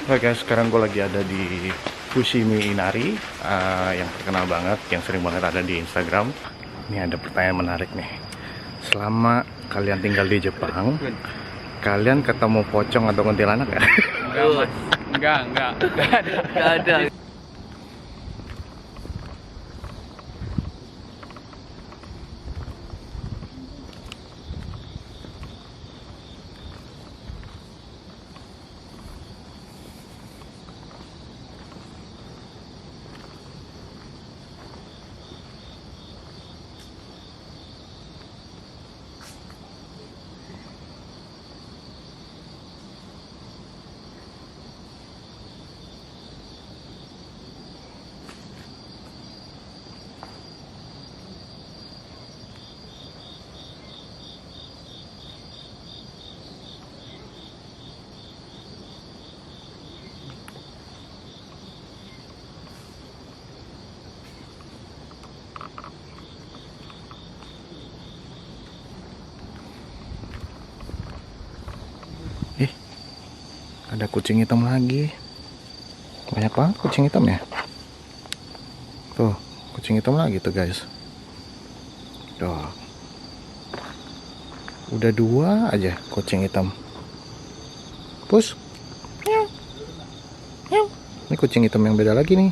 Oke guys, sekarang gue lagi ada di Fushimi Inari, yang terkenal banget, yang sering banget ada di Instagram. Ini ada pertanyaan menarik nih. Selama kalian tinggal di Jepang, kalian ketemu pocong atau kuntilanak nggak? Enggak mas, enggak ada. Gak ada. Ada kucing hitam lagi. Banyak banget kucing hitam ya. Tuh, kucing hitam lagi tuh guys. Tuh. Udah 2 aja kucing hitam. Pus. Ini kucing hitam yang beda lagi nih.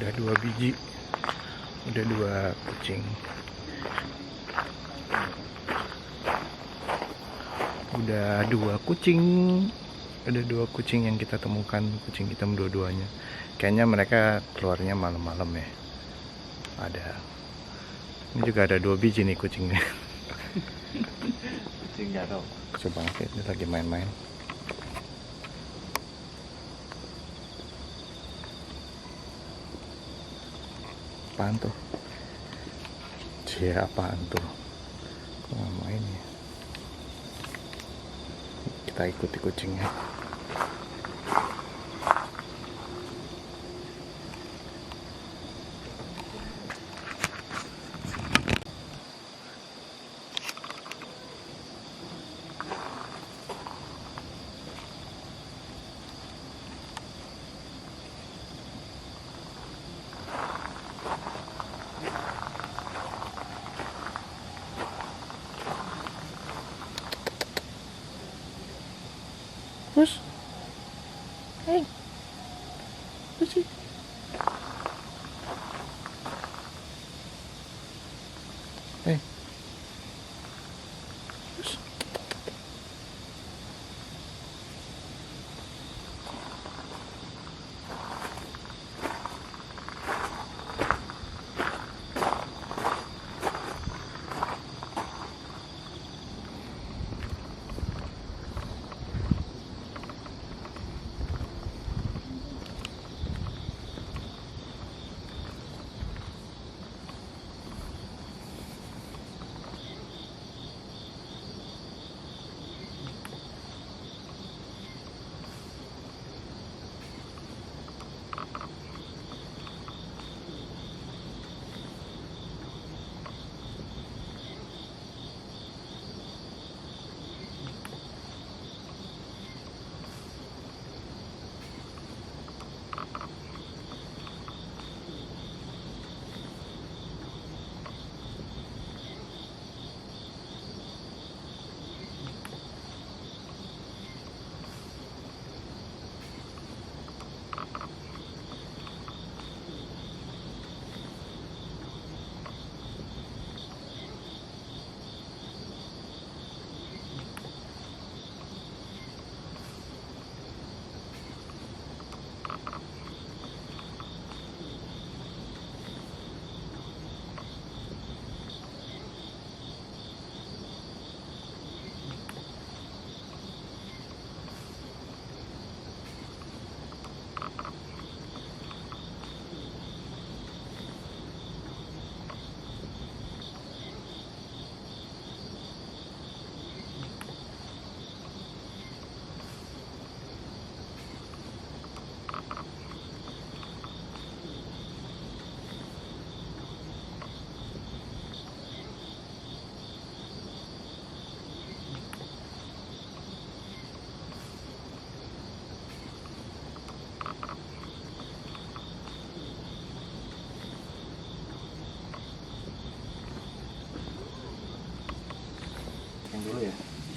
Udah 2 biji. Udah 2 kucing. Udah 2 kucing. Ada 2 kucing yang kita temukan, kucing hitam dua-duanya. Kayaknya mereka keluarnya malam-malam ya. Ada. Ini juga ada 2 biji nih kucingnya. Kucing jatuh. Coba ini lagi main-main. Apaan tuh? Apaan tuh? Kok nggak main ya? Kita ikuti kucingnya. Terus? Hey. Terus sih? Hey. Terus?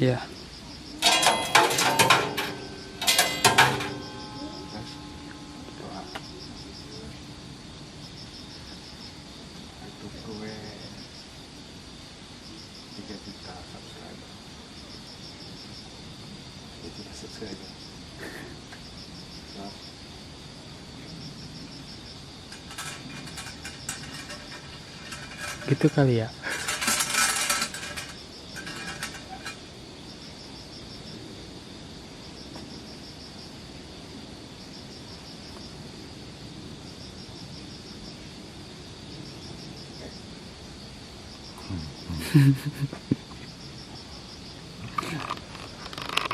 Iya. YouTube gue 3 juta subscriber. 3 juta subscriber. Nah, Gitu kali ya.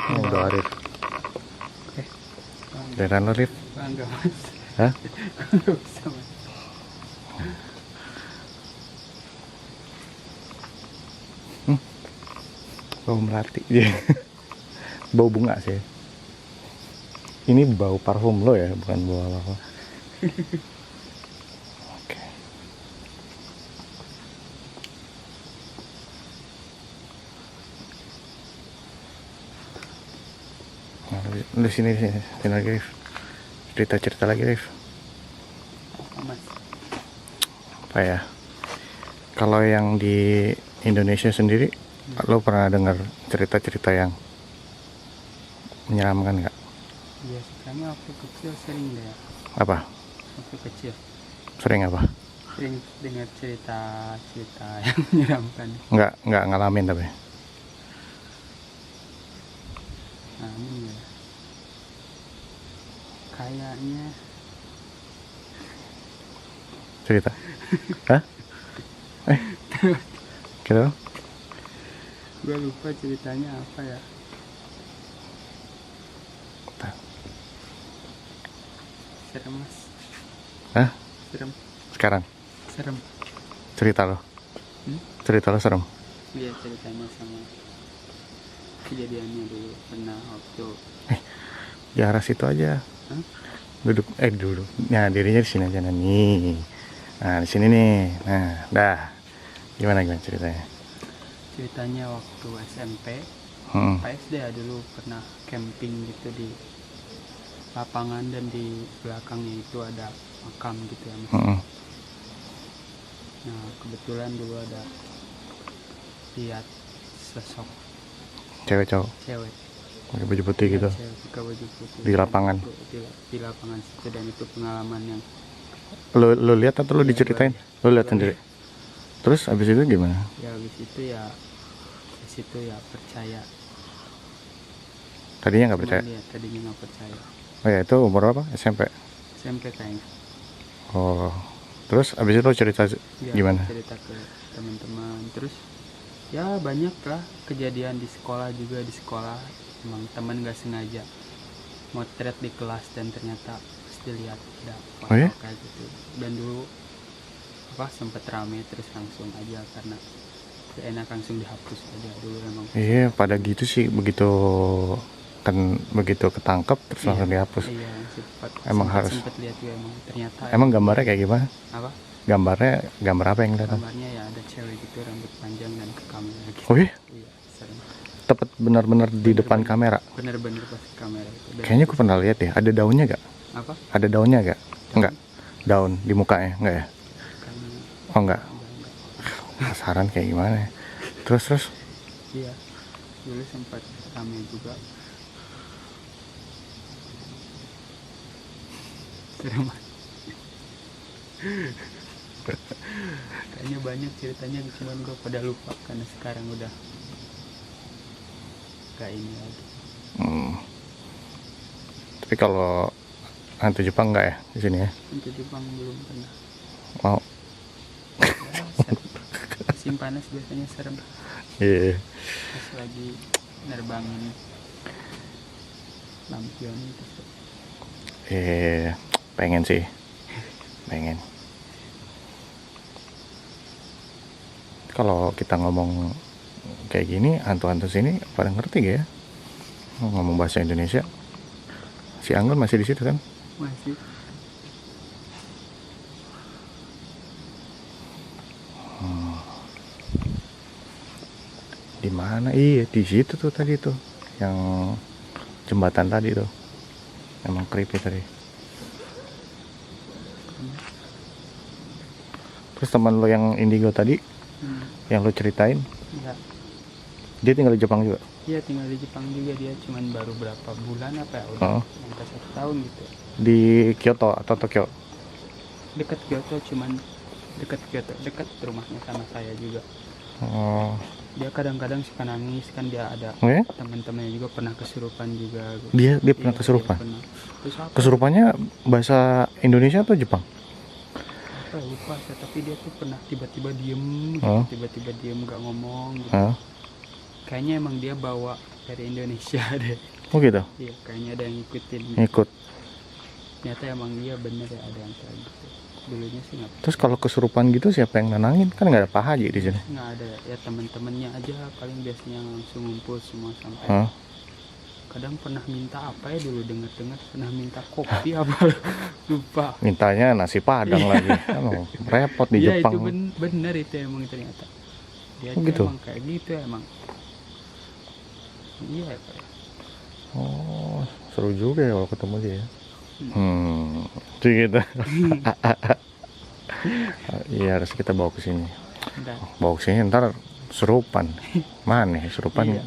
udah Arif. Oke. Beneran lo, Rif? Enggak mas. Hah? Enggak bisa mas. Bau melati. Bau bunga sih. Ini bau parfum lo ya, bukan bau apa-apa. Oke. Nah, lu sini lagi, Rif. Cerita lagi, Rif. Apa mas? Apa ya? Kalau yang di Indonesia sendiri, lo pernah dengar cerita-cerita yang menyeramkan nggak? Biasanya waktu kecil sering deh ya. Apa? Waktu kecil Sering apa? sering dengar cerita yang menyeramkan. Nggak ngalamin tapi. Nah ini ya. Kayaknya Cerita? Hah? Gitu? gue lupa ceritanya apa ya. Serem mas. Hah? Serem. Sekarang? Serem. Cerita lo? Cerita lo serem? Iya ceritanya sama kejadiannya dulu pernah waktu. Di arah situ aja. Hah? Duduk. Nah, dirinya di sini aja nih. Nah, di sini nih. Nah, dah. Gimana ceritanya? Ceritanya waktu SMP, SD ya dulu pernah camping gitu di lapangan dan di belakangnya itu ada makam gitu ya mas. Nah kebetulan dulu ada lihat sosok Cewek cowok cewek pakai baju putih gitu cewek pakai baju putih di lapangan. di lapangan situ, dan itu pengalaman yang Lo lihat atau lo Iya, diceritain? Lo lihat sendiri. Terus abis itu gimana? ya habis itu ya percaya. Tadinya nggak percaya. Cuman ya tadinya nggak percaya. Oh ya, itu umur apa? SMP. SMP kayaknya. Oh, terus abis itu lo cerita Ya, gimana? cerita ke teman-teman, terus ya banyak lah kejadian di sekolah juga. Di sekolah emang teman nggak sengaja motret di kelas dan ternyata pas dilihat ada foto Oh ya? kayak gitu. Dan dulu sempet rame, terus langsung aja karena gak enak langsung dihapus aja dulu emang. Iya, pada gitu sih, begitu ketangkep terus langsung dihapus. Iya, Emang harus. sempet lihat juga emang ternyata. Emang gambarnya kayak gimana? Apa? Gambar apa yang kelihatan? Gambarnya ya ada cewek gitu, rambut panjang dan ke kamera gitu. Oh iya? Iya, serem. Tepat benar-benar di depan kamera. Bener-bener pas kamera itu. Dan Kayaknya aku pernah lihat deh. Ada daunnya gak? apa? Ada daunnya gak? Enggak. Daun di mukanya enggak ya? Karena Oh enggak. Penasaran kayak gimana ya? Terus iya, dulu sempat rame juga. Serem. Kayaknya banyak ceritanya, cuman gue pada lupa karena sekarang udah gak ini lagi. Tapi kalau hantu Jepang enggak ya di sini ya? Untuk Jepang belum pernah. Mau? Ya, serem. Musim panas biasanya serem. Iya. Pas lagi nerbangin lampion itu. Pengen sih. Pengen. Kalau kita ngomong kayak gini, hantu-hantu sini pada ngerti gak ya? Ngomong bahasa Indonesia. Si Anggun masih di situ kan? Masih. Di mana? Iya, di situ tuh tadi tuh. Yang jembatan tadi tuh. Emang creepy tadi. Terus teman lo yang indigo tadi, yang lo ceritain, Ya, dia tinggal di Jepang juga. dia tinggal di Jepang juga, dia cuman baru berapa bulan apa ya, udah angka 1 tahun gitu. Di Kyoto atau Tokyo. Dekat Kyoto, cuman dekat Kyoto, dekat rumahnya sama saya juga. Oh, Dia kadang-kadang suka nangis kan, dia ada oh ya? teman-temannya juga pernah kesurupan juga gitu. Dia pernah Iya, kesurupan. dia pernah. Terus apa, Kesurupannya bahasa Indonesia atau Jepang? apa ya, lupa saya, tapi dia tuh pernah tiba-tiba diem gitu, Oh. tiba-tiba diem nggak ngomong gitu. Hah? Kayaknya emang dia bawa dari Indonesia deh. Oh gitu. Iya, kayaknya ada yang ngikutin. Ngikut. Ternyata emang dia bener ya, ada yang kayak gitu. Dulunya sih Terus kalau kesurupan gitu siapa yang nenangin? Kan nggak ada Pak Haji di sini. nggak ada ya, teman-temannya aja paling biasanya langsung ngumpul semua sampai. Hah? Kadang pernah minta apa ya dulu, dengar-dengar pernah minta kopi apa lupa. Mintanya nasi padang lagi. Kan repot di Iya, Jepang. itu bener itu emang ternyata. Dia Oh, tuh gitu? emang kayak gitu emang. Iya ya, Pak ya. Oh, seru juga ya kalau ketemu dia ya. Cuy gitu. Iya, harus kita bawa ke sini. Bentar. Bawa ke sini ntar serupan. Mana ya serupan? Iya.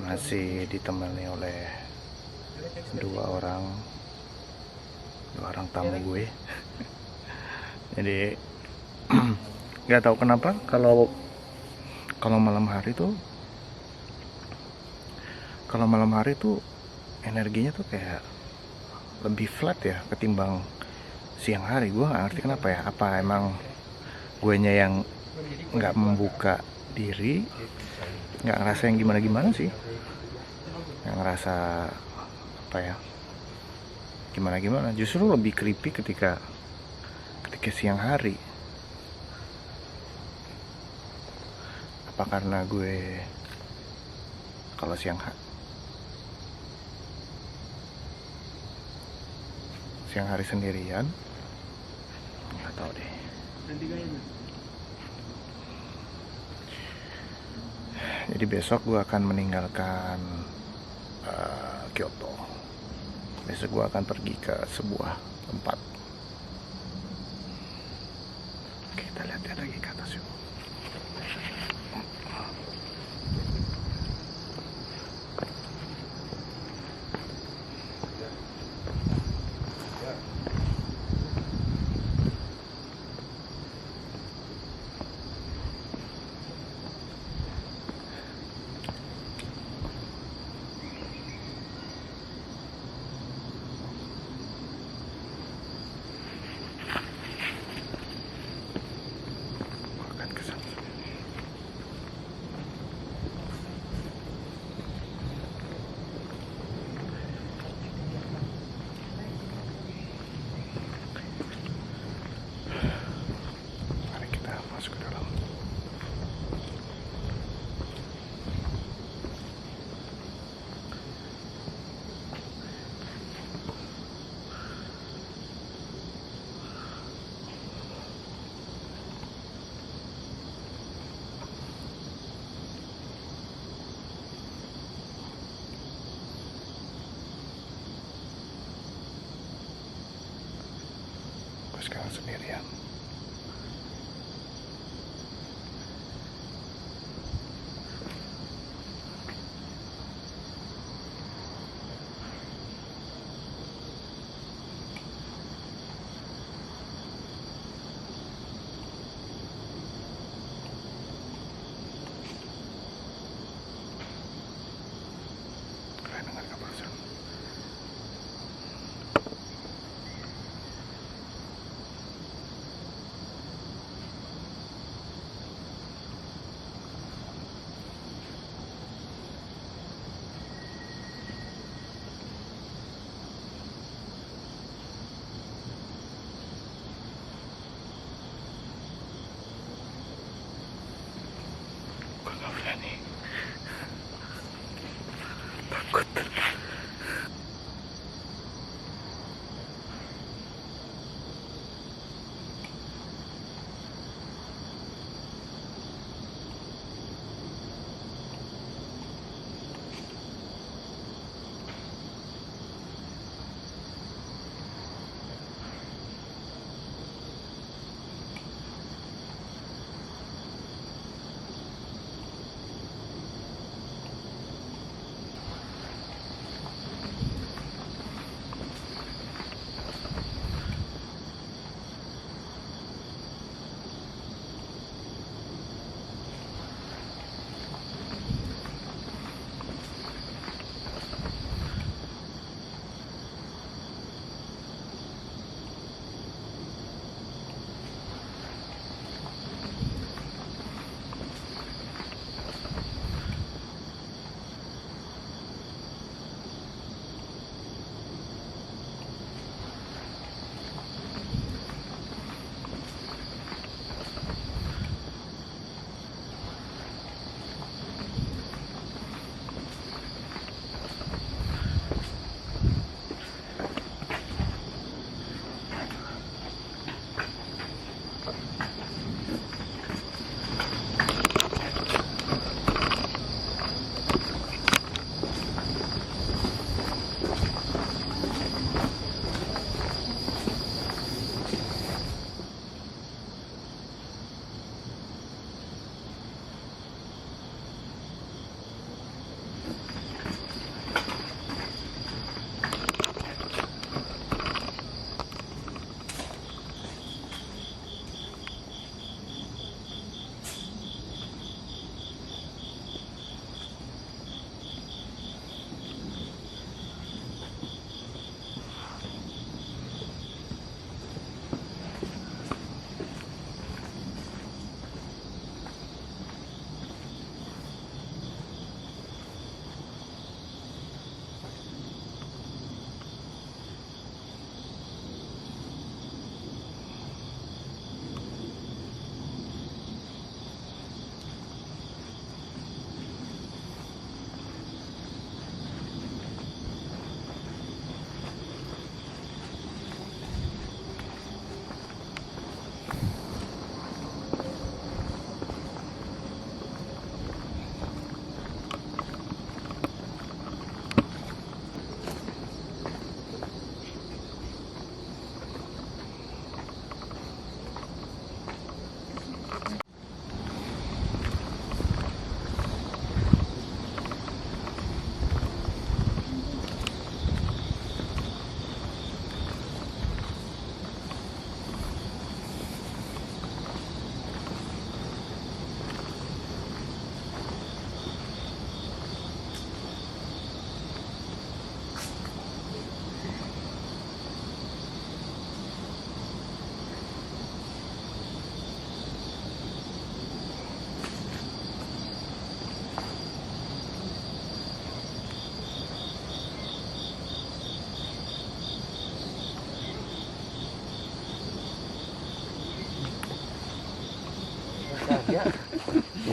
Masih ditemani oleh dua orang tamu gue. Jadi nggak tahu kenapa kalau malam hari tuh energinya tuh kayak lebih flat ya ketimbang siang hari. Gue nggak ngerti kenapa ya, apa emang guenya yang nggak membuka diri, nggak ngerasa yang gimana sih, nggak ngerasa apa ya, gimana, justru lebih creepy ketika siang hari. Apa karena gue kalau siang hari sendirian, nggak tahu deh. Jadi besok gue akan meninggalkan Kyoto. Besok gue akan pergi ke sebuah tempat. Oke, kita lihat lagi ke atas yuk. Masuk ke dalam. Gue sekarang sendirian. Kalian dengar gak barusan?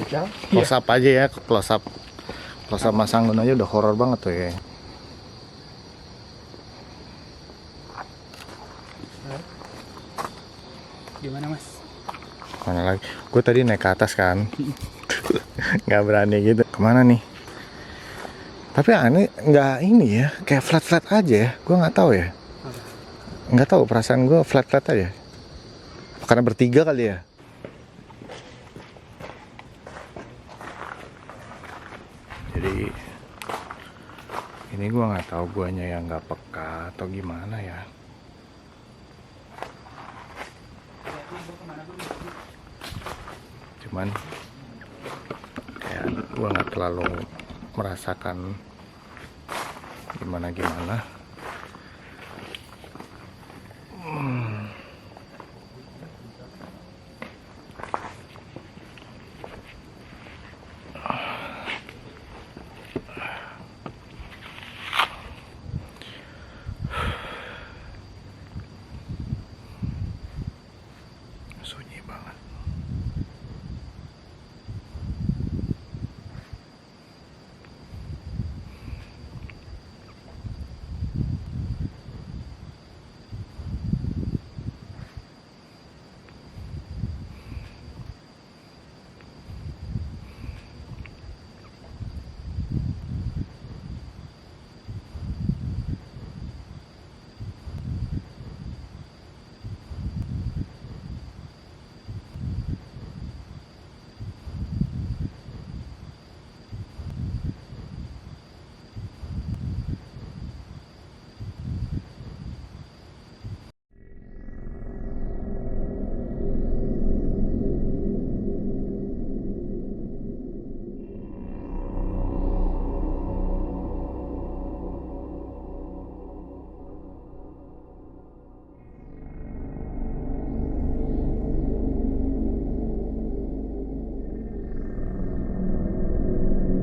Close up aja ya, close up. Close up Mas Anggun aja udah horor banget tuh ya. Gimana Mas? Mana lagi? Gue tadi naik ke atas kan, nggak berani gitu. Kemana nih? Tapi aneh nggak ini ya, kayak flat aja ya. Gue nggak tahu ya. Nggak tahu, perasaan gue flat aja. Karena bertiga kali ya. Jadi ini gue nggak tahu guanya yang nggak peka atau gimana ya. Cuman kayak gue nggak terlalu merasakan gimana.